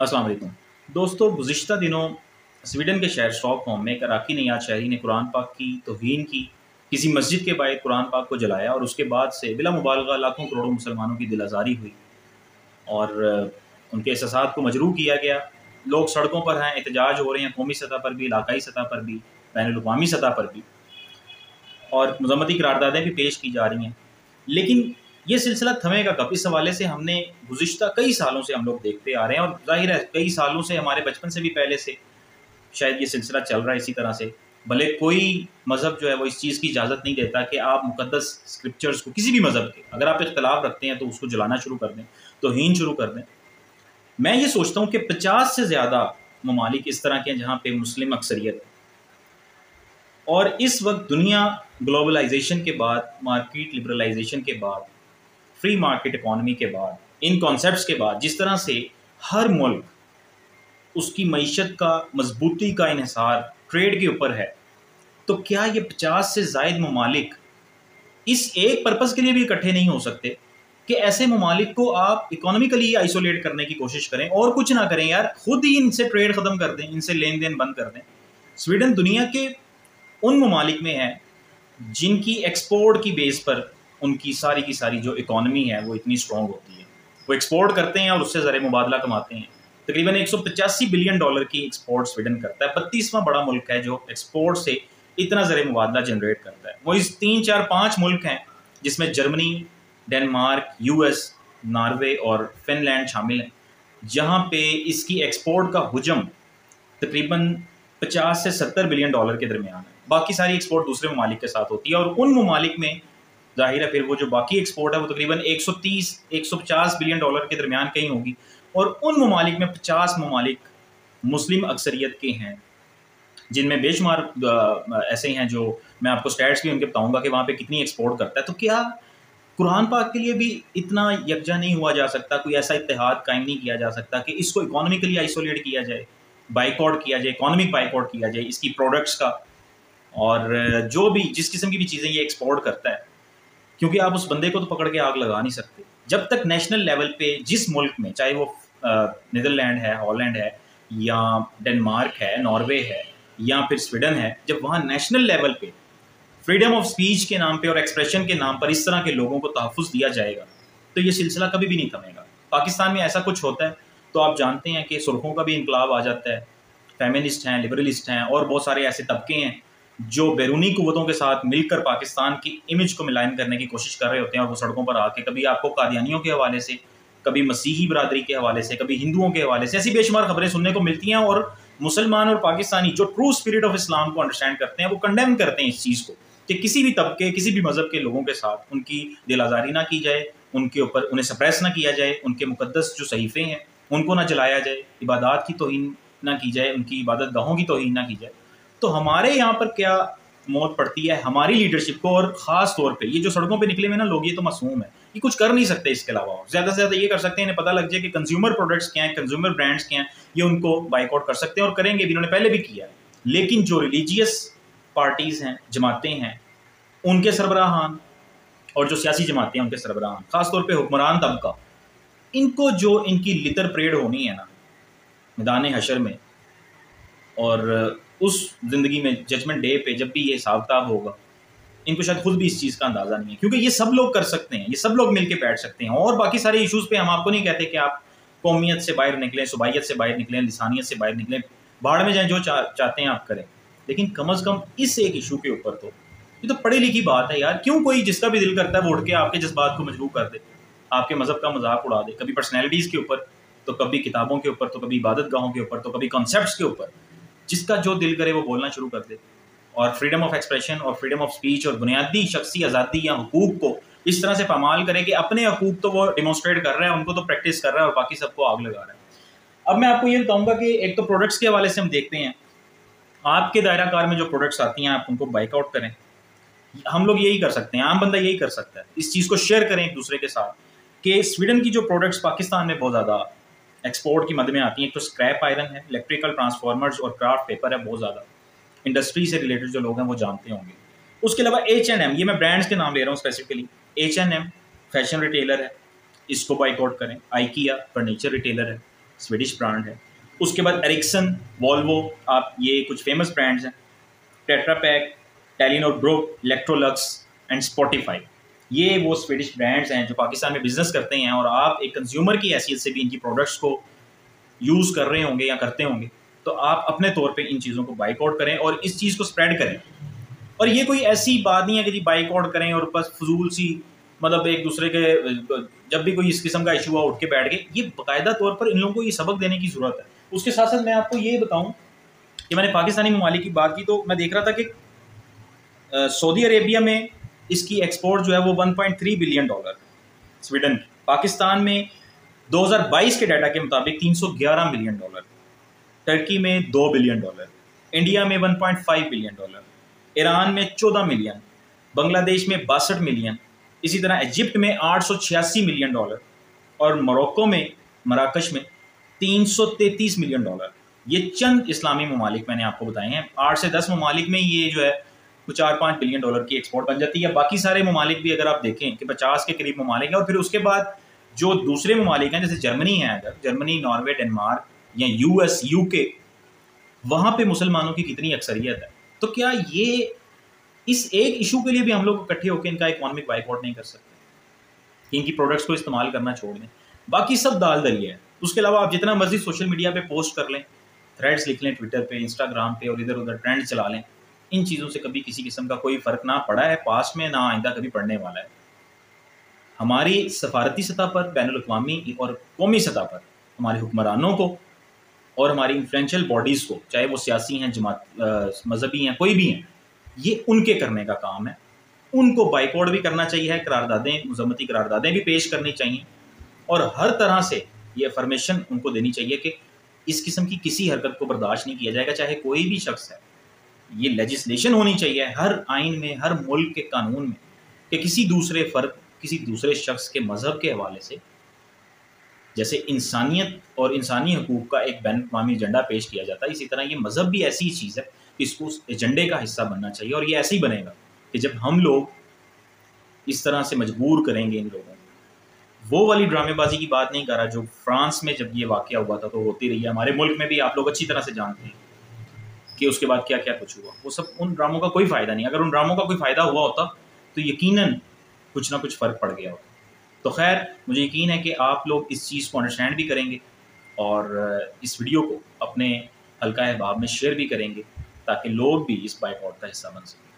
अस्सलाम वालेकुम। दोस्तों, गुज़िश्ता दिनों स्वीडन के शहर स्टॉकहोम में एक अराकीन नियाज़ शहरी ने कुरान पाक की तौहीन की, किसी मस्जिद के बाहर कुरान पाक को जलाया और उसके बाद से बिला मुबालगा लाखों करोड़ों मुसलमानों की दिल आज़ारी हुई और उनके एहसासात को मजरूह किया गया। लोग सड़कों पर हैं, एहतजाज हो रहे हैं, कौमी सतह पर भी, इलाकाई सतह पर भी, बैनुल-अक़वामी सतह पर भी, और मज़म्मती करारदादें भी पेश की जा रही हैं। लेकिन ये सिलसिला थमेगा कब? इस हवाले से हमने गुज़िश्ता कई सालों से हम लोग देखते आ रहे हैं और ज़ाहिर है कई सालों से, हमारे बचपन से भी पहले से शायद ये सिलसिला चल रहा है इसी तरह से। भले कोई मज़हब जो है वो इस चीज़ की इजाज़त नहीं देता कि आप मुक़द्दस स्क्रिप्चर्स को, किसी भी मज़हब के, अगर आप इख्तिलाफ़ रखते हैं तो उसको जलाना शुरू कर दें, तौहीन शुरू कर दें। मैं ये सोचता हूँ कि 50 से ज़्यादा ममालिक इस तरह के हैं जहाँ पे मुस्लिम अक्सरियत है, और इस वक़्त दुनिया ग्लोबलाइज़ेशन के बाद, मार्केट लिबरलाइज़ेशन के बाद, फ्री मार्केट इकॉनमी के बाद, इन कॉन्सेप्ट्स के बाद, जिस तरह से हर मुल्क उसकी मईशत का, मजबूती का इन्हिसार ट्रेड के ऊपर है, तो क्या ये 50 से ज़ायद ममालिक इस एक पर्पज़ के लिए भी इकट्ठे नहीं हो सकते कि ऐसे ममालिक को आप इकोनॉमिकली आइसोलेट करने की कोशिश करें और कुछ ना करें यार, खुद ही इनसे ट्रेड ख़त्म कर दें, इनसे लेन देन बंद कर दें। स्वीडन दुनिया के उन ममालिक में है जिनकी एक्सपोर्ट की बेस पर उनकी सारी की सारी जो इकॉनमी है वो इतनी स्ट्रॉन्ग होती है। वो एक्सपोर्ट करते हैं और उससे ज़र मुबादला कमाते हैं। तकरीबन 185 बिलियन डॉलर की एक्सपोर्ट स्वीडन करता है। 32वां बड़ा मुल्क है जो एक्सपोर्ट से इतना ज़र मुबादला जनरेट करता है। वो इस 3, 4, 5 मुल्क हैं जिसमें जर्मनी, डेनमार्क, यूएस, नॉर्वे और फिनलैंड शामिल हैं, जहाँ पे इसकी एक्सपोर्ट का हुजम तकरीबन 50 से 70 बिलियन डॉलर के दरमियान है। बाकी सारी एक्सपोर्ट दूसरे ममालिक के साथ होती है, और उन ममालिक में ज़ाहिर है फिर वो जो बाकी एक्सपोर्ट है वो तकरीबन 130-150 बिलियन डॉलर के दरमियान कहीं होगी। और उन ममालिक में 50 ममालिक मुस्लिम अक्सरियत के हैं, जिनमें बेशुमार ऐसे हैं जो मैं आपको स्टैट्स भी उनके बताऊंगा कि वहाँ पे कितनी एक्सपोर्ट करता है। तो क्या कुरान पाक के लिए भी इतना यकजा नहीं हुआ जा सकता, कोई ऐसा इत्तेहाद कायम नहीं किया जा सकता कि इसको इकोनॉमिकली आइसोलेट किया जाए, बाइकआउट किया जाए, इकोनॉमिक बाइकआउट किया जाए इसकी प्रोडक्ट्स का, और जो भी जिस किस्म की भी चीज़ें ये एक्सपोर्ट करता है, क्योंकि आप उस बंदे को तो पकड़ के आग लगा नहीं सकते। जब तक नेशनल लेवल पे जिस मुल्क में, चाहे वो नीदरलैंड है, हॉलैंड है, या डेनमार्क है, नॉर्वे है, या फिर स्वीडन है, जब वहाँ नेशनल लेवल पे फ्रीडम ऑफ स्पीच के नाम पे और एक्सप्रेशन के नाम पर इस तरह के लोगों को तहफ़्फ़ुज़ दिया जाएगा, तो ये सिलसिला कभी भी नहीं थमेगा। पाकिस्तान में ऐसा कुछ होता है तो आप जानते हैं कि सुर्खों का भी इनकलाब आ जाता है। फेमिनिस्ट हैं, लिबरलिस्ट हैं, और बहुत सारे ऐसे तबके हैं जो बैरूनी क़ुव्वतों के साथ मिलकर पाकिस्तान की इमेज को मुलायम करने की कोशिश कर रहे होते हैं, और वो सड़कों पर आके कभी आपको कादियानियों के हवाले से, कभी मसीही बरादरी के हवाले से, कभी हिंदुओं के हवाले से ऐसी बेशुमार खबरें सुनने को मिलती हैं। और मुसलमान और पाकिस्तानी जो ट्रू स्पिरिट ऑफ इस्लाम को अंडरस्टैंड करते हैं, वो कंडेम करते हैं इस चीज़ को कि किसी भी तबके, किसी भी मज़हब के लोगों के साथ उनकी दिल आज़ारी ना की जाए, उनके ऊपर उन्हें सप्रेस ना किया जाए, उनके मुक़द्दस जो सहीफ़े हैं उनको ना जलाया जाए, इबादत की तौहीन ना की जाए, उनकी इबादत गाहों की तौहीन ना की जाए। तो हमारे यहाँ पर क्या मौत पड़ती है हमारी लीडरशिप को, और ख़ास तौर पे ये जो सड़कों पे निकले हुए ना लोग, ये तो मासूम है, ये कुछ कर नहीं सकते इसके अलावा। ज़्यादा से ज़्यादा ये कर सकते हैं, इन्हें पता लग जाए कि कंज्यूमर प्रोडक्ट्स क्या हैं, कंज्यूमर ब्रांड्स क्या हैं, ये उनको बाइकआउट कर सकते हैं और करेंगे भी, इन्होंने पहले भी किया है। लेकिन जो रिलीजियस पार्टीज़ हैं, जमातें हैं, उनके सरबराहान, और जो सियासी जमातें हैं उनके सरबराहान, ख़ासतौर पे हुक्मरान तबका, इनको जो इनकी लितर परेड होनी है ना मैदान हशर में, और उस ज़िंदगी में जजमेंट डे पे जब भी ये हिसाब किताब होगा, इनको शायद खुद भी इस चीज़ का अंदाज़ा नहीं है, क्योंकि ये सब लोग कर सकते हैं, ये सब लोग मिल के बैठ सकते हैं। और बाकी सारे इशूज़ पे हम आपको नहीं कहते कि आप कौमियत से बाहर निकलें, सुबाइयत से बाहर निकलें, लिसानियत से बाहर निकलें, भाड़ में जाएँ, जो चाहते हैं आप करें। लेकिन कम अज़ कम इस एक इशू के ऊपर तो, ये तो पढ़ी लिखी बात है यार, क्यों कोई जिसका भी दिल करता है वो उठ के आपके जज्बात को मजबूर कर दे, आपके मज़हब का मजाक उड़ा दे, कभी पर्सनैलिटीज़ के ऊपर, तो कभी किताबों के ऊपर, तो कभी इबादत गाहों के ऊपर, तो कभी कॉन्सेप्ट्स के ऊपर, जिसका जो दिल करे वो बोलना शुरू कर दे। और फ्रीडम ऑफ एक्सप्रेशन और फ्रीडम ऑफ स्पीच और बुनियादी शख्सी आज़ादी या हुकूक को इस तरह से पामाल करे कि अपने हकूक तो वो डिमॉन्स्ट्रेट कर रहा है, उनको तो प्रैक्टिस कर रहा है, और बाकी सबको आग लगा रहा है। अब मैं आपको ये बताऊंगा कि एक तो प्रोडक्ट्स के हवाले से हम देखते हैं, आपके दायरा कार में जो प्रोडक्ट्स आती हैं आप उनको बाइकआउट करें। हम लोग यही कर सकते हैं, आम बंदा यही कर सकता है, इस चीज़ को शेयर करें एक दूसरे के साथ कि स्वीडन की जो प्रोडक्ट्स पाकिस्तान में बहुत ज़्यादा एक्सपोर्ट की मद में आती हैं, तो स्क्रैप आयरन है, इलेक्ट्रिकल ट्रांसफार्मर्स और क्राफ्ट पेपर है, बहुत ज़्यादा इंडस्ट्री से रिलेटेड जो लोग हैं वो जानते होंगे। उसके अलावा H&M, ये मैं ब्रांड्स के नाम ले रहा हूँ स्पेसिफिकली, H&M फैशन रिटेलर है, इसको बाइकआउट करें। आइकिया फर्नीचर रिटेलर है, स्वीडिश ब्रांड है। उसके बाद एरिक्सन, वॉल्वो, आप ये कुछ फेमस ब्रांड्स हैं। Tetra pack, Telenor group, Electrolux and Spotify, ये वो स्वीडिश ब्रांड्स हैं जो पाकिस्तान में बिजनेस करते हैं, और आप एक कंज्यूमर की हैसियत से भी इनकी प्रोडक्ट्स को यूज़ कर रहे होंगे या करते होंगे, तो आप अपने तौर पे इन चीज़ों को बाइकआउट करें और इस चीज़ को स्प्रेड करें। और ये कोई ऐसी बात नहीं है कि जी बाइकआउट करें और बस फजूल सी, मतलब एक दूसरे के जब भी कोई इस किस्म का इशू हुआ उठ के बैठ गए। ये बाकायदा तौर पर इन लोगों को ये सबक देने की ज़रूरत है। उसके साथ साथ मैं आपको ये बताऊं कि मैंने पाकिस्तानी ममालिक की बात की, तो मैं देख रहा था कि सऊदी अरेबिया में इसकी एक्सपोर्ट जो है वो 1.3 बिलियन डॉलर, स्वीडन की। पाकिस्तान में 2022 के डाटा के मुताबिक 311 मिलियन डॉलर, टर्की में 2 बिलियन डॉलर, इंडिया में 1.5 बिलियन डॉलर, ईरान में 14 मिलियन, बांग्लादेश में 62 मिलियन, इसी तरह इजिप्ट में 886 मिलियन डॉलर, और मोरक्को में, मराकश में 333 मिलियन डॉलर। ये चंद इस्लामी ममालिक मैंने आपको बताए हैं। 8 से 10 ममालिक में ये जो है कुछ 4-5 बिलियन डॉलर की एक्सपोर्ट बन जाती है। बाकी सारे ममालिक भी अगर आप देखें कि 50 के करीब ममालिक हैं, और फिर उसके बाद जो दूसरे ममालिक हैं जैसे जर्मनी है, अगर जर्मनी, नॉर्वे, डेनमार्क या यूएस, यूके, वहाँ पे मुसलमानों की कितनी अक्सरियत है। तो क्या ये इस एक इशू के लिए भी हम लोग इकट्ठे होकर इनका इकोनॉमिक बाइकआउट नहीं कर सकते? इनकी प्रोडक्ट्स को इस्तेमाल करना छोड़ दें, बाकी सब दाल दरिया है। उसके अलावा आप जितना मर्जी सोशल मीडिया पे पोस्ट कर लें, थ्रेड्स लिख लें ट्विटर पे, इंस्टाग्राम पे, और इधर उधर ट्रेंड चला लें, इन चीज़ों से कभी किसी किस्म का कोई फ़र्क ना पड़ा है पास्ट में, ना आइंदा कभी पड़ने वाला है। हमारी सफारती सतह पर, बैनुल-अक़वामी और कौमी सतह पर हमारे हुक्मरानों को और हमारी इन्फ्लुएंशियल बॉडीज़ को, चाहे वो सियासी हैं, जमात, मजहबी हैं, कोई भी हैं, ये उनके करने का काम है। उनको बाइकआउट भी करना चाहिए, करारदादें, मज़म्मती करारदादें भी पेश करनी चाहिए, और हर तरह से ये अफर्मेशन उनको देनी चाहिए कि इस किस्म की किसी हरकत को बर्दाश्त नहीं किया जाएगा, चाहे कोई भी शख्स है। ये लेजिस्लेशन होनी चाहिए हर आइन में, हर मुल्क के कानून में, कि किसी दूसरे फ़र्द, किसी दूसरे शख्स के मज़हब के हवाले से, जैसे इंसानियत और इंसानी हकूक़ का एक बैनुल-अक़वामी एजेंडा पेश किया जाता है, इसी तरह ये मज़हब भी ऐसी ही चीज़ है कि इसको उस एजेंडे का हिस्सा बनना चाहिए। और ये ऐसे ही बनेगा कि जब हम लोग इस तरह से मजबूर करेंगे इन लोगों को। वो वाली ड्रामेबाजी की बात नहीं कर रहा जो फ्रांस में जब ये वाक़या हुआ था तो होती रही है, हमारे मुल्क में भी आप लोग अच्छी तरह से जानते हैं कि उसके बाद क्या क्या कुछ हुआ। वो सब, उन ड्रामों का कोई फ़ायदा नहीं। अगर उन ड्रामों का कोई फ़ायदा हुआ होता तो यकीनन कुछ ना कुछ फ़र्क पड़ गया होता। तो खैर, मुझे यकीन है कि आप लोग इस चीज़ को अंडरस्टैंड भी करेंगे और इस वीडियो को अपने हल्का अहबाब में शेयर भी करेंगे, ताकि लोग भी इस बाइकआउट का हिस्सा बन सकें।